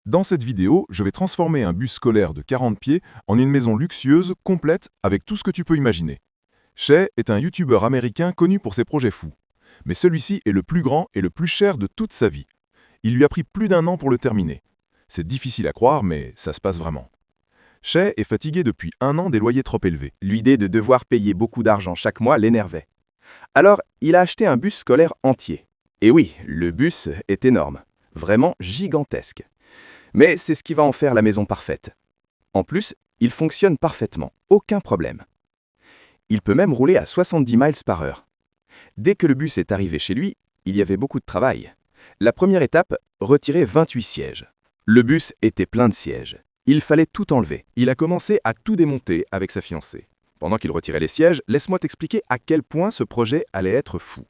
Dans cette vidéo, je vais transformer un bus scolaire de 40 pieds en une maison luxueuse, complète, avec tout ce que tu peux imaginer. Shay est un youtubeur américain connu pour ses projets fous. Mais celui-ci est le plus grand et le plus cher de toute sa vie. Il lui a pris plus d'1 an pour le terminer. C'est difficile à croire, mais ça se passe vraiment. Shay est fatigué depuis 1 an des loyers trop élevés. L'idée de devoir payer beaucoup d'argent chaque mois l'énervait. Alors, il a acheté un bus scolaire entier. Et oui, le bus est énorme, vraiment gigantesque. Mais c'est ce qui va en faire la maison parfaite. En plus, il fonctionne parfaitement, aucun problème. Il peut même rouler à 70 miles par heure. Dès que le bus est arrivé chez lui, il y avait beaucoup de travail. La première étape, retirer 28 sièges. Le bus était plein de sièges. Il fallait tout enlever. Il a commencé à tout démonter avec sa fiancée. Pendant qu'il retirait les sièges, laisse-moi t'expliquer à quel point ce projet allait être fou.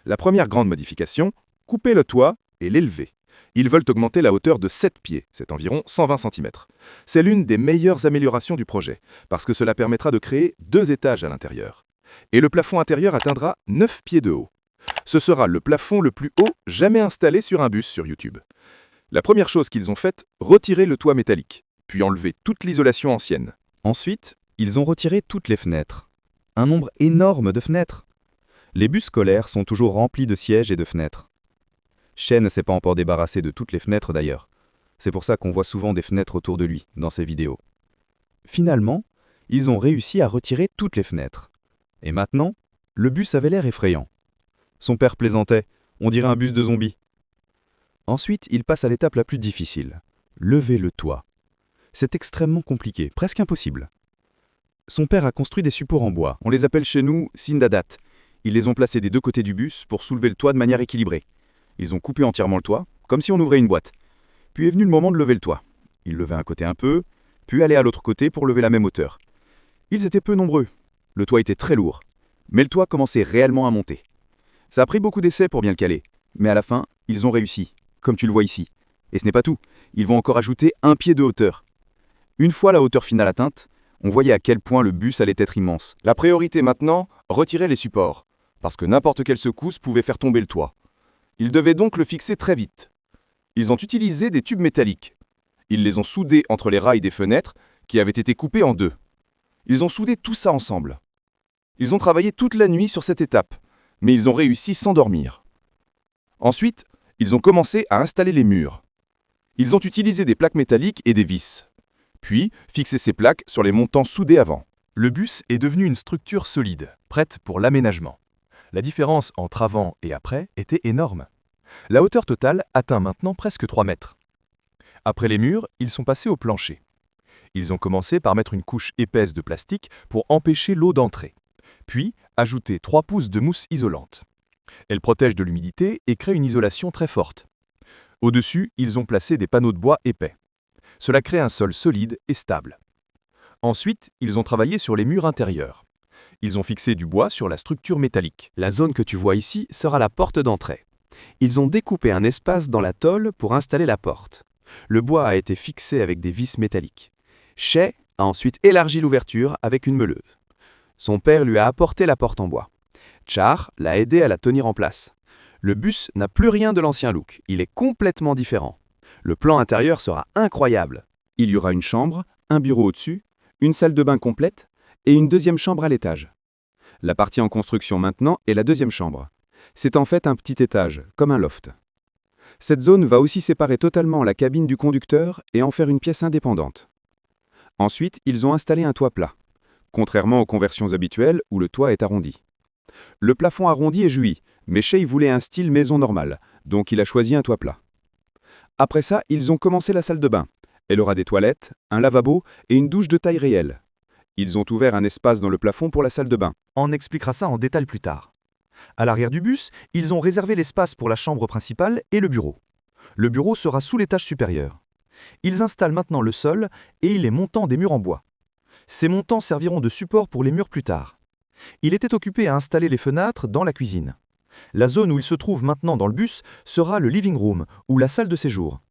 La première grande modification, couper le toit et l'élever. Ils veulent augmenter la hauteur de 7 pieds, c'est environ 120 cm. C'est l'une des meilleures améliorations du projet, parce que cela permettra de créer 2 étages à l'intérieur. Et le plafond intérieur atteindra 9 pieds de haut. Ce sera le plafond le plus haut jamais installé sur un bus sur YouTube. La première chose qu'ils ont faite, retirer le toit métallique, puis enlever toute l'isolation ancienne. Ensuite, ils ont retiré toutes les fenêtres. Un nombre énorme de fenêtres. Les bus scolaires sont toujours remplis de sièges et de fenêtres. Shay ne s'est pas encore débarrassé de toutes les fenêtres d'ailleurs. C'est pour ça qu'on voit souvent des fenêtres autour de lui, dans ses vidéos. Finalement, ils ont réussi à retirer toutes les fenêtres. Et maintenant, le bus avait l'air effrayant. Son père plaisantait, on dirait un bus de zombies. Ensuite, il passe à l'étape la plus difficile, lever le toit. C'est extrêmement compliqué, presque impossible. Son père a construit des supports en bois, on les appelle chez nous Sindadat. Ils les ont placés des 2 côtés du bus pour soulever le toit de manière équilibrée. Ils ont coupé entièrement le toit, comme si on ouvrait une boîte. Puis est venu le moment de lever le toit. Ils levaient un côté un peu, puis allaient à l'autre côté pour lever la même hauteur. Ils étaient peu nombreux. Le toit était très lourd. Mais le toit commençait réellement à monter. Ça a pris beaucoup d'essais pour bien le caler. Mais à la fin, ils ont réussi, comme tu le vois ici. Et ce n'est pas tout. Ils vont encore ajouter 1 pied de hauteur. Une fois la hauteur finale atteinte, on voyait à quel point le bus allait être immense. La priorité maintenant, retirer les supports, parce que n'importe quelle secousse pouvait faire tomber le toit. Ils devaient donc le fixer très vite. Ils ont utilisé des tubes métalliques. Ils les ont soudés entre les rails des fenêtres qui avaient été coupés en 2. Ils ont soudé tout ça ensemble. Ils ont travaillé toute la nuit sur cette étape, mais ils ont réussi sans dormir. Ensuite, ils ont commencé à installer les murs. Ils ont utilisé des plaques métalliques et des vis. Puis, fixé ces plaques sur les montants soudés avant. Le bus est devenu une structure solide, prête pour l'aménagement. La différence entre avant et après était énorme. La hauteur totale atteint maintenant presque 3 mètres. Après les murs, ils sont passés au plancher. Ils ont commencé par mettre une couche épaisse de plastique pour empêcher l'eau d'entrer. Puis, ajouter 3 pouces de mousse isolante. Elle protège de l'humidité et crée une isolation très forte. Au-dessus, ils ont placé des panneaux de bois épais. Cela crée un sol solide et stable. Ensuite, ils ont travaillé sur les murs intérieurs. Ils ont fixé du bois sur la structure métallique. La zone que tu vois ici sera la porte d'entrée. Ils ont découpé un espace dans la tôle pour installer la porte. Le bois a été fixé avec des vis métalliques. Shay a ensuite élargi l'ouverture avec une meuleuse. Son père lui a apporté la porte en bois. Char l'a aidé à la tenir en place. Le bus n'a plus rien de l'ancien look, il est complètement différent. Le plan intérieur sera incroyable. Il y aura une chambre, un bureau au-dessus, une salle de bain complète et une 2e chambre à l'étage. La partie en construction maintenant est la 2e chambre. C'est en fait un petit étage, comme un loft. Cette zone va aussi séparer totalement la cabine du conducteur et en faire une pièce indépendante. Ensuite, ils ont installé un toit plat, contrairement aux conversions habituelles où le toit est arrondi. Le plafond arrondi est joli, mais Shay voulait un style maison normale, donc il a choisi un toit plat. Après ça, ils ont commencé la salle de bain. Elle aura des toilettes, un lavabo et une douche de taille réelle. Ils ont ouvert un espace dans le plafond pour la salle de bain. On expliquera ça en détail plus tard. À l'arrière du bus, ils ont réservé l'espace pour la chambre principale et le bureau. Le bureau sera sous l'étage supérieur. Ils installent maintenant le sol et les montants des murs en bois. Ces montants serviront de support pour les murs plus tard. Il était occupé à installer les fenêtres dans la cuisine. La zone où il se trouve maintenant dans le bus sera le living room ou la salle de séjour.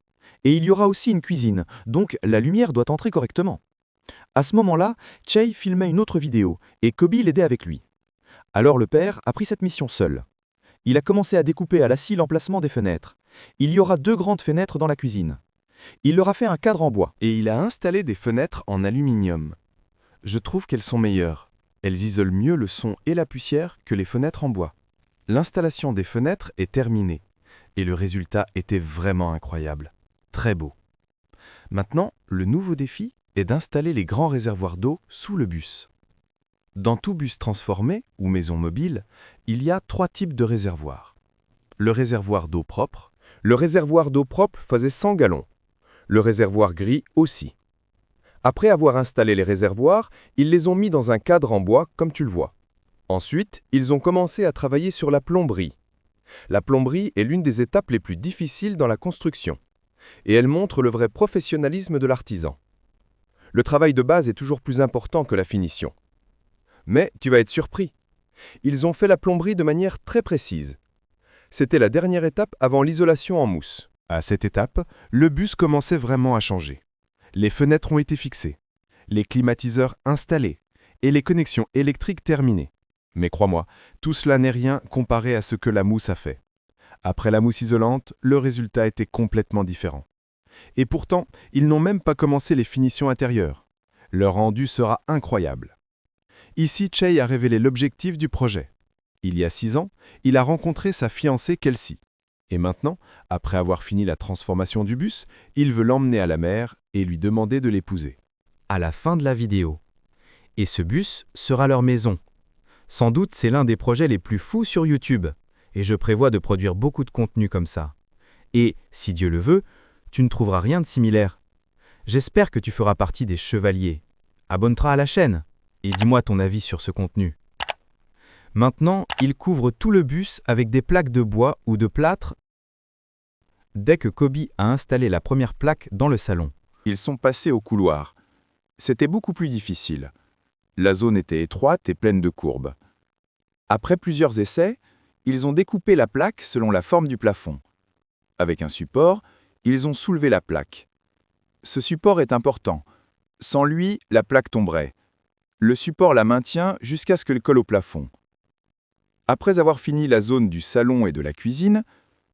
Et il y aura aussi une cuisine, donc la lumière doit entrer correctement. À ce moment-là, Shay filmait une autre vidéo et Kobe l'aidait avec lui. Alors le père a pris cette mission seul. Il a commencé à découper à la scie l'emplacement des fenêtres. Il y aura 2 grandes fenêtres dans la cuisine. Il leur a fait un cadre en bois. Et il a installé des fenêtres en aluminium. Je trouve qu'elles sont meilleures. Elles isolent mieux le son et la poussière que les fenêtres en bois. L'installation des fenêtres est terminée. Et le résultat était vraiment incroyable. Très beau. Maintenant, le nouveau défi est d'installer les grands réservoirs d'eau sous le bus. Dans tout bus transformé ou maison mobile, il y a 3 types de réservoirs. Le réservoir d'eau propre. Le réservoir d'eau propre faisait 100 gallons. Le réservoir gris aussi. Après avoir installé les réservoirs, ils les ont mis dans un cadre en bois, comme tu le vois. Ensuite, ils ont commencé à travailler sur la plomberie. La plomberie est l'une des étapes les plus difficiles dans la construction. Et elle montre le vrai professionnalisme de l'artisan. Le travail de base est toujours plus important que la finition. Mais tu vas être surpris. Ils ont fait la plomberie de manière très précise. C'était la dernière étape avant l'isolation en mousse. À cette étape, le bus commençait vraiment à changer. Les fenêtres ont été fixées, les climatiseurs installés et les connexions électriques terminées. Mais crois-moi, tout cela n'est rien comparé à ce que la mousse a fait. Après la mousse isolante, le résultat était complètement différent. Et pourtant, ils n'ont même pas commencé les finitions intérieures. Leur rendu sera incroyable. Ici, Chey a révélé l'objectif du projet. Il y a 6 ans, il a rencontré sa fiancée Kelsey. Et maintenant, après avoir fini la transformation du bus, il veut l'emmener à la mer et lui demander de l'épouser. À la fin de la vidéo. Et ce bus sera leur maison. Sans doute, c'est l'un des projets les plus fous sur YouTube. Et je prévois de produire beaucoup de contenu comme ça. Et, si Dieu le veut, tu ne trouveras rien de similaire. J'espère que tu feras partie des chevaliers. Abonne-toi à la chaîne et dis-moi ton avis sur ce contenu. Maintenant, il couvre tout le bus avec des plaques de bois ou de plâtre. Dès que Kobe a installé la première plaque dans le salon, Ils sont passés au couloir. C'était beaucoup plus difficile. La zone était étroite et pleine de courbes. Après plusieurs essais, ils ont découpé la plaque selon la forme du plafond. Avec un support, ils ont soulevé la plaque. Ce support est important. Sans lui, la plaque tomberait. Le support la maintient jusqu'à ce qu'elle colle au plafond. Après avoir fini la zone du salon et de la cuisine,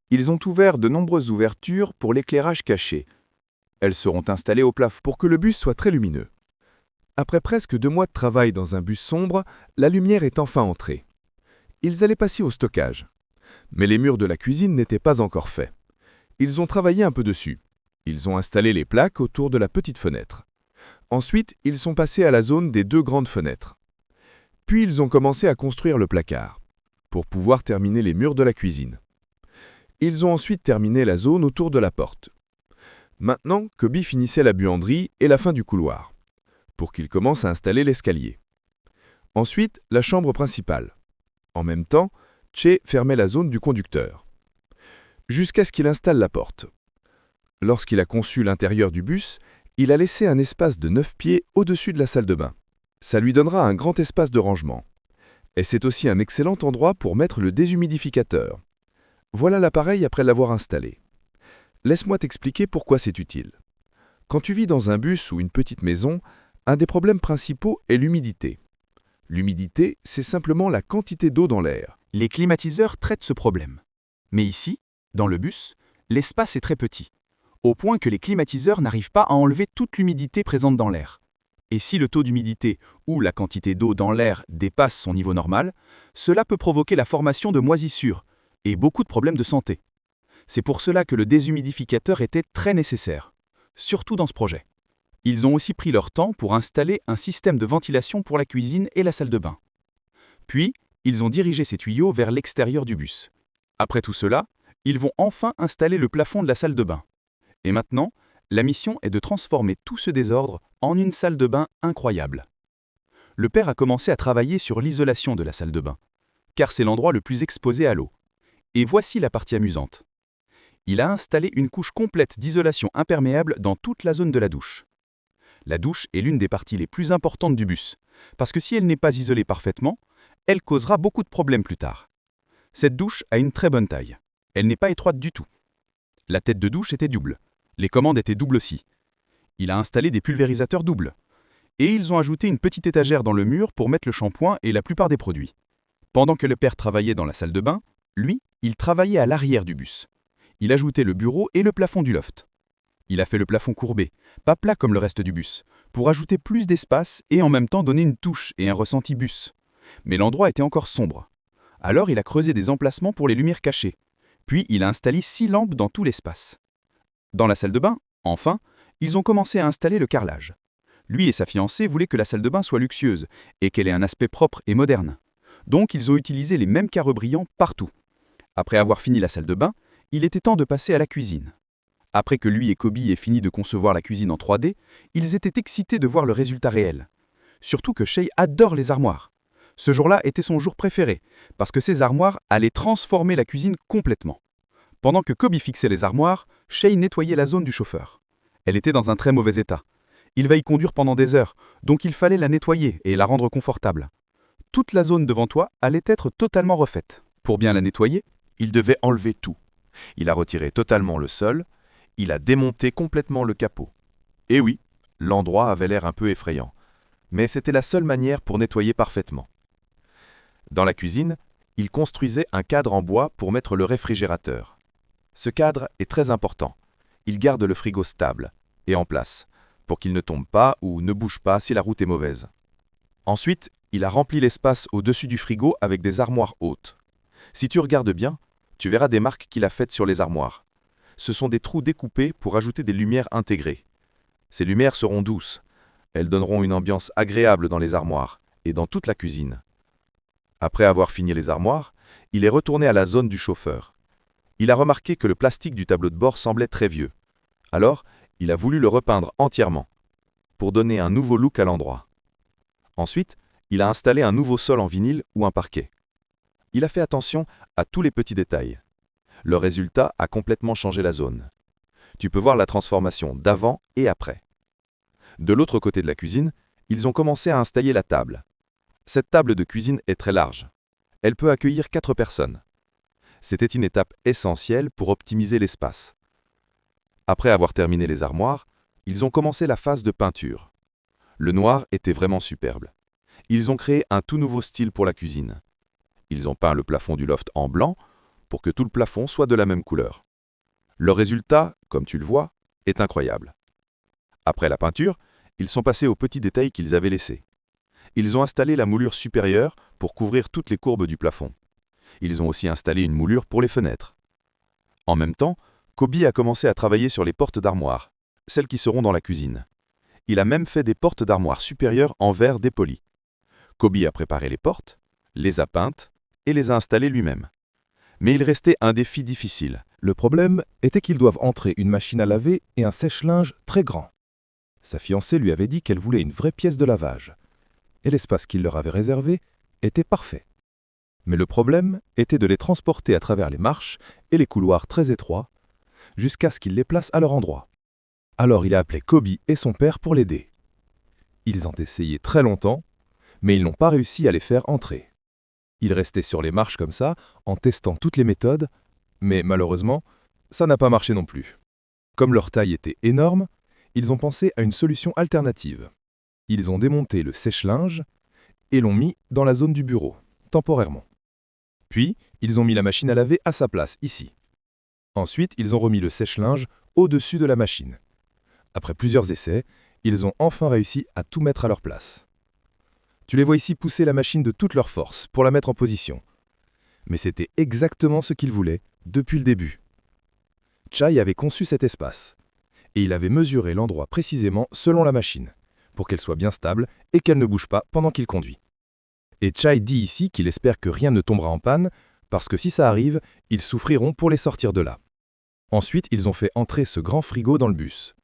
ils ont ouvert de nombreuses ouvertures pour l'éclairage caché. Elles seront installées au plafond Pour que le bus soit très lumineux. Après presque 2 mois de travail dans un bus sombre, la lumière est enfin entrée. Ils allaient passer au stockage. Mais les murs de la cuisine n'étaient pas encore faits. Ils ont travaillé un peu dessus. Ils ont installé les plaques autour de la petite fenêtre. Ensuite, ils sont passés à la zone des 2 grandes fenêtres. Puis ils ont commencé à construire le placard, pour pouvoir terminer les murs de la cuisine. Ils ont ensuite terminé la zone autour de la porte. Maintenant, Kobe finissait la buanderie et la fin du couloir, pour qu'il commence à installer l'escalier. Ensuite, la chambre principale. En même temps, Che fermait la zone du conducteur. Jusqu'à ce qu'il installe la porte. Lorsqu'il a conçu l'intérieur du bus, il a laissé un espace de 9 pieds au-dessus de la salle de bain. Ça lui donnera un grand espace de rangement. Et c'est aussi un excellent endroit pour mettre le déshumidificateur. Voilà l'appareil après l'avoir installé. Laisse-moi t'expliquer pourquoi c'est utile. Quand tu vis dans un bus ou une petite maison, un des problèmes principaux est l'humidité. L'humidité, c'est simplement la quantité d'eau dans l'air. Les climatiseurs traitent ce problème. Mais ici, dans le bus, l'espace est très petit, au point que les climatiseurs n'arrivent pas à enlever toute l'humidité présente dans l'air. Et si le taux d'humidité ou la quantité d'eau dans l'air dépasse son niveau normal, cela peut provoquer la formation de moisissures et beaucoup de problèmes de santé. C'est pour cela que le déshumidificateur était très nécessaire, surtout dans ce projet. Ils ont aussi pris leur temps pour installer un système de ventilation pour la cuisine et la salle de bain. Puis, ils ont dirigé ces tuyaux vers l'extérieur du bus. Après tout cela, ils vont enfin installer le plafond de la salle de bain. Et maintenant, la mission est de transformer tout ce désordre en une salle de bain incroyable. Le père a commencé à travailler sur l'isolation de la salle de bain, car c'est l'endroit le plus exposé à l'eau. Et voici la partie amusante. Il a installé une couche complète d'isolation imperméable dans toute la zone de la douche. La douche est l'une des parties les plus importantes du bus, parce que si elle n'est pas isolée parfaitement, elle causera beaucoup de problèmes plus tard. Cette douche a une très bonne taille. Elle n'est pas étroite du tout. La tête de douche était double. Les commandes étaient doubles aussi. Il a installé des pulvérisateurs doubles. Et ils ont ajouté une petite étagère dans le mur pour mettre le shampoing et la plupart des produits. Pendant que le père travaillait dans la salle de bain, lui, il travaillait à l'arrière du bus. Il ajoutait le bureau et le plafond du loft. Il a fait le plafond courbé, pas plat comme le reste du bus, pour ajouter plus d'espace et en même temps donner une touche et un ressenti bus. Mais l'endroit était encore sombre. Alors il a creusé des emplacements pour les lumières cachées. Puis il a installé 6 lampes dans tout l'espace. Dans la salle de bain, enfin, ils ont commencé à installer le carrelage. Lui et sa fiancée voulaient que la salle de bain soit luxueuse et qu'elle ait un aspect propre et moderne. Donc ils ont utilisé les mêmes carreaux brillants partout. Après avoir fini la salle de bain, il était temps de passer à la cuisine. Après que lui et Kobe aient fini de concevoir la cuisine en 3D, ils étaient excités de voir le résultat réel. Surtout que Shay adore les armoires. Ce jour-là était son jour préféré, parce que ces armoires allaient transformer la cuisine complètement. Pendant que Kobe fixait les armoires, Shay nettoyait la zone du chauffeur. Elle était dans un très mauvais état. Il va y conduire pendant des heures, donc il fallait la nettoyer et la rendre confortable. Toute la zone devant toi allait être totalement refaite. Pour bien la nettoyer, Il devait enlever tout. Il a retiré totalement le sol, il a démonté complètement le capot. Et oui, l'endroit avait l'air un peu effrayant, mais c'était la seule manière pour nettoyer parfaitement. Dans la cuisine, il construisait un cadre en bois pour mettre le réfrigérateur. Ce cadre est très important. Il garde le frigo stable et en place, pour qu'il ne tombe pas ou ne bouge pas si la route est mauvaise. Ensuite, il a rempli l'espace au-dessus du frigo avec des armoires hautes. Si tu regardes bien, tu verras des marques qu'il a faites sur les armoires. Ce sont des trous découpés pour ajouter des lumières intégrées. Ces lumières seront douces. Elles donneront une ambiance agréable dans les armoires et dans toute la cuisine. Après avoir fini les armoires, il est retourné à la zone du chauffeur. Il a remarqué que le plastique du tableau de bord semblait très vieux. Alors, il a voulu le repeindre entièrement, pour donner un nouveau look à l'endroit. Ensuite, il a installé un nouveau sol en vinyle ou un parquet. Il a fait attention à tous les petits détails. Le résultat a complètement changé la zone. Tu peux voir la transformation d'avant et après. De l'autre côté de la cuisine, ils ont commencé à installer la table. Cette table de cuisine est très large. Elle peut accueillir 4 personnes. C'était une étape essentielle pour optimiser l'espace. Après avoir terminé les armoires, ils ont commencé la phase de peinture. Le noir était vraiment superbe. Ils ont créé un tout nouveau style pour la cuisine. Ils ont peint le plafond du loft en blanc pour que tout le plafond soit de la même couleur. Le résultat, comme tu le vois, est incroyable. Après la peinture, ils sont passés aux petits détails qu'ils avaient laissés. Ils ont installé la moulure supérieure pour couvrir toutes les courbes du plafond. Ils ont aussi installé une moulure pour les fenêtres. En même temps, Kobe a commencé à travailler sur les portes d'armoire, celles qui seront dans la cuisine. Il a même fait des portes d'armoire supérieures en verre dépoli. Kobe a préparé les portes, les a peintes et les a installées lui-même. Mais il restait un défi difficile. Le problème était qu'ils doivent entrer une machine à laver et un sèche-linge très grand. Sa fiancée lui avait dit qu'elle voulait une vraie pièce de lavage. Et l'espace qu'il leur avait réservé était parfait. Mais le problème était de les transporter à travers les marches et les couloirs très étroits, jusqu'à ce qu'ils les placent à leur endroit. Alors il a appelé Kobe et son père pour l'aider. Ils ont essayé très longtemps, mais ils n'ont pas réussi à les faire entrer. Ils restaient sur les marches comme ça, en testant toutes les méthodes, mais malheureusement, ça n'a pas marché non plus. Comme leur taille était énorme, ils ont pensé à une solution alternative. Ils ont démonté le sèche-linge et l'ont mis dans la zone du bureau, temporairement. Puis, ils ont mis la machine à laver à sa place, ici. Ensuite, ils ont remis le sèche-linge au-dessus de la machine. Après plusieurs essais, ils ont enfin réussi à tout mettre à leur place. Tu les vois ici pousser la machine de toute leur force pour la mettre en position. Mais c'était exactement ce qu'ils voulaient depuis le début. Chai avait conçu cet espace, et il avait mesuré l'endroit précisément selon la machine, pour qu'elle soit bien stable et qu'elle ne bouge pas pendant qu'il conduit. Et Chai dit ici qu'il espère que rien ne tombera en panne, parce que si ça arrive, ils souffriront pour les sortir de là. Ensuite, ils ont fait entrer ce grand frigo dans le bus.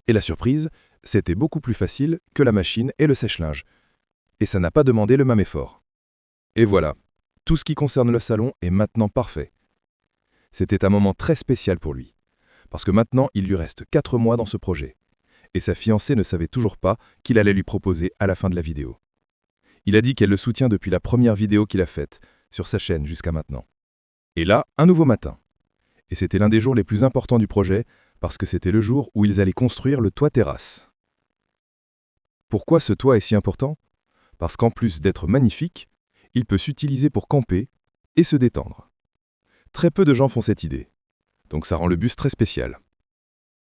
Et la surprise, c'était beaucoup plus facile que la machine et le sèche-linge. Et ça n'a pas demandé le même effort. Et voilà, tout ce qui concerne le salon est maintenant parfait. C'était un moment très spécial pour lui, parce que maintenant il lui reste 4 mois dans ce projet, et sa fiancée ne savait toujours pas qu'il allait lui proposer à la fin de la vidéo. Il a dit qu'elle le soutient depuis la première vidéo qu'il a faite, sur sa chaîne jusqu'à maintenant. Et là, un nouveau matin. Et c'était l'un des jours les plus importants du projet, parce que c'était le jour où ils allaient construire le toit terrasse. Pourquoi ce toit est si important ? Parce qu'en plus d'être magnifique, il peut s'utiliser pour camper et se détendre. Très peu de gens font cette idée, donc ça rend le bus très spécial.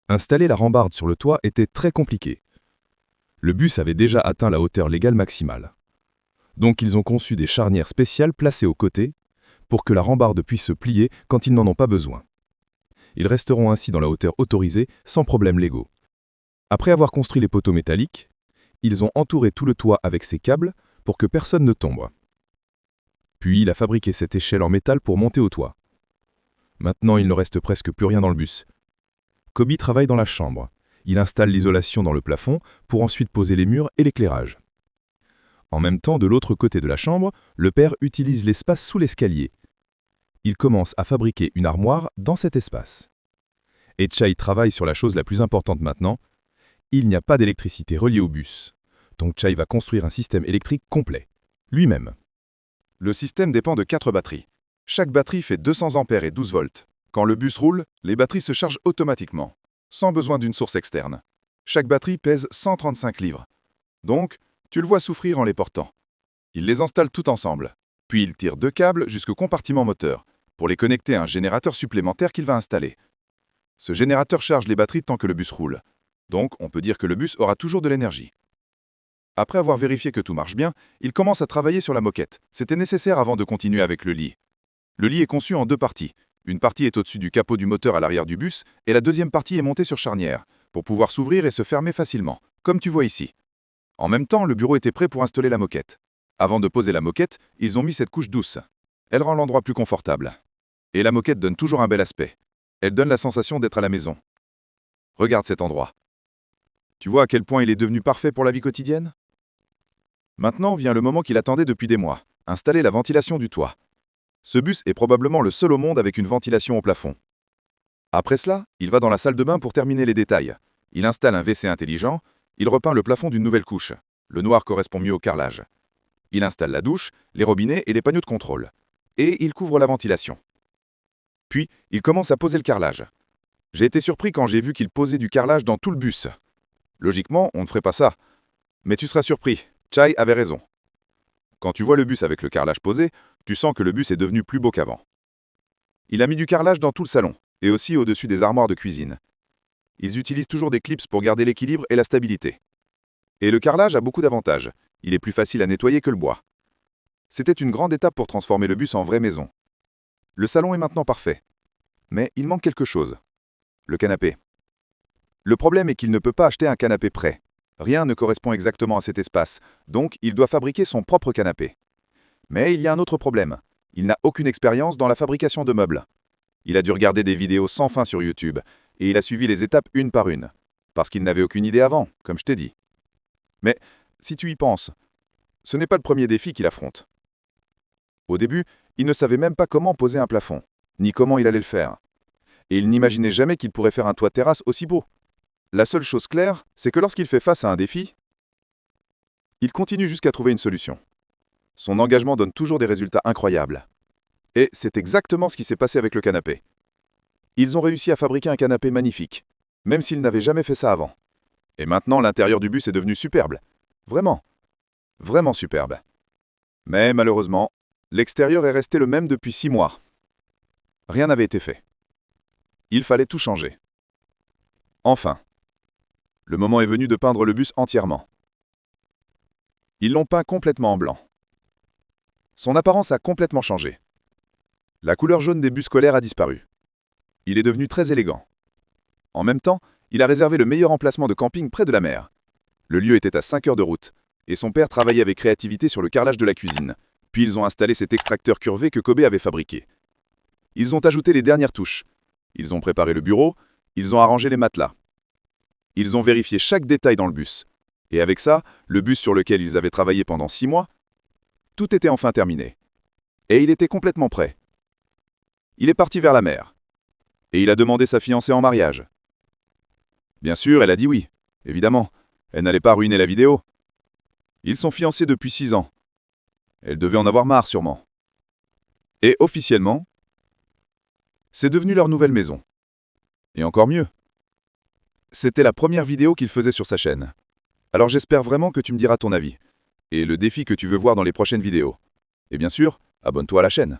Installer la rambarde sur le toit était très compliqué. Le bus avait déjà atteint la hauteur légale maximale. Donc ils ont conçu des charnières spéciales placées aux côtés pour que la rambarde puisse se plier quand ils n'en ont pas besoin. Ils resteront ainsi dans la hauteur autorisée sans problème légaux. Après avoir construit les poteaux métalliques, ils ont entouré tout le toit avec ces câbles pour que personne ne tombe. Puis il a fabriqué cette échelle en métal pour monter au toit. Maintenant, il ne reste presque plus rien dans le bus. Kobe travaille dans la chambre. Il installe l'isolation dans le plafond pour ensuite poser les murs et l'éclairage. En même temps, de l'autre côté de la chambre, le père utilise l'espace sous l'escalier. Il commence à fabriquer une armoire dans cet espace. Et Chai travaille sur la chose la plus importante maintenant. Il n'y a pas d'électricité reliée au bus. Donc Chai va construire un système électrique complet, lui-même. Le système dépend de 4 batteries. Chaque batterie fait 200 ampères et 12 volts. Quand le bus roule, les batteries se chargent automatiquement, sans besoin d'une source externe. Chaque batterie pèse 135 livres. Donc, tu le vois souffrir en les portant. Il les installe tout ensemble. Puis il tire 2 câbles jusqu'au compartiment moteur, pour les connecter à un générateur supplémentaire qu'il va installer. Ce générateur charge les batteries tant que le bus roule. Donc, on peut dire que le bus aura toujours de l'énergie. Après avoir vérifié que tout marche bien, il commence à travailler sur la moquette. C'était nécessaire avant de continuer avec le lit. Le lit est conçu en 2 parties. Une partie est au-dessus du capot du moteur à l'arrière du bus, et la deuxième partie est montée sur charnière, pour pouvoir s'ouvrir et se fermer facilement, comme tu vois ici. En même temps, le bureau était prêt pour installer la moquette. Avant de poser la moquette, ils ont mis cette couche douce. Elle rend l'endroit plus confortable. Et la moquette donne toujours un bel aspect. Elle donne la sensation d'être à la maison. Regarde cet endroit. Tu vois à quel point il est devenu parfait pour la vie quotidienne? Maintenant vient le moment qu'il attendait depuis des mois, installer la ventilation du toit. Ce bus est probablement le seul au monde avec une ventilation au plafond. Après cela, il va dans la salle de bain pour terminer les détails. Il installe un WC intelligent, il repeint le plafond d'une nouvelle couche. Le noir correspond mieux au carrelage. Il installe la douche, les robinets et les panneaux de contrôle. Et il couvre la ventilation. Puis, il commence à poser le carrelage. J'ai été surpris quand j'ai vu qu'il posait du carrelage dans tout le bus. Logiquement, on ne ferait pas ça. Mais tu seras surpris, Chai avait raison. Quand tu vois le bus avec le carrelage posé, tu sens que le bus est devenu plus beau qu'avant. Il a mis du carrelage dans tout le salon, et aussi au-dessus des armoires de cuisine. Ils utilisent toujours des clips pour garder l'équilibre et la stabilité. Et le carrelage a beaucoup d'avantages. Il est plus facile à nettoyer que le bois. C'était une grande étape pour transformer le bus en vraie maison. Le salon est maintenant parfait. Mais il manque quelque chose. Le canapé. Le problème est qu'il ne peut pas acheter un canapé prêt. Rien ne correspond exactement à cet espace, donc il doit fabriquer son propre canapé. Mais il y a un autre problème. Il n'a aucune expérience dans la fabrication de meubles. Il a dû regarder des vidéos sans fin sur YouTube, et il a suivi les étapes une par une, parce qu'il n'avait aucune idée avant, comme je t'ai dit. Mais, si tu y penses, ce n'est pas le premier défi qu'il affronte. Au début, il ne savait même pas comment poser un plafond, ni comment il allait le faire. Et il n'imaginait jamais qu'il pourrait faire un toit terrasse aussi beau. La seule chose claire, c'est que lorsqu'il fait face à un défi, il continue jusqu'à trouver une solution. Son engagement donne toujours des résultats incroyables. Et c'est exactement ce qui s'est passé avec le canapé. Ils ont réussi à fabriquer un canapé magnifique, même s'ils n'avaient jamais fait ça avant. Et maintenant, l'intérieur du bus est devenu superbe. Vraiment. Vraiment superbe. Mais malheureusement, l'extérieur est resté le même depuis 6 mois. Rien n'avait été fait. Il fallait tout changer. Enfin, le moment est venu de peindre le bus entièrement. Ils l'ont peint complètement en blanc. Son apparence a complètement changé. La couleur jaune des bus scolaires a disparu. Il est devenu très élégant. En même temps, il a réservé le meilleur emplacement de camping près de la mer. Le lieu était à 5 heures de route, et son père travaillait avec créativité sur le carrelage de la cuisine. Puis ils ont installé cet extracteur curvé que Kobe avait fabriqué. Ils ont ajouté les dernières touches. Ils ont préparé le bureau, ils ont arrangé les matelas. Ils ont vérifié chaque détail dans le bus. Et avec ça, le bus sur lequel ils avaient travaillé pendant 6 mois, tout était enfin terminé. Et il était complètement prêt. Il est parti vers la mer. Et il a demandé sa fiancée en mariage. Bien sûr, elle a dit oui. Évidemment, elle n'allait pas ruiner la vidéo. Ils sont fiancés depuis 6 ans. Elle devait en avoir marre sûrement. Et officiellement, c'est devenu leur nouvelle maison. Et encore mieux. C'était la première vidéo qu'il faisait sur sa chaîne. Alors j'espère vraiment que tu me diras ton avis. Et le défi que tu veux voir dans les prochaines vidéos. Et bien sûr, abonne-toi à la chaîne.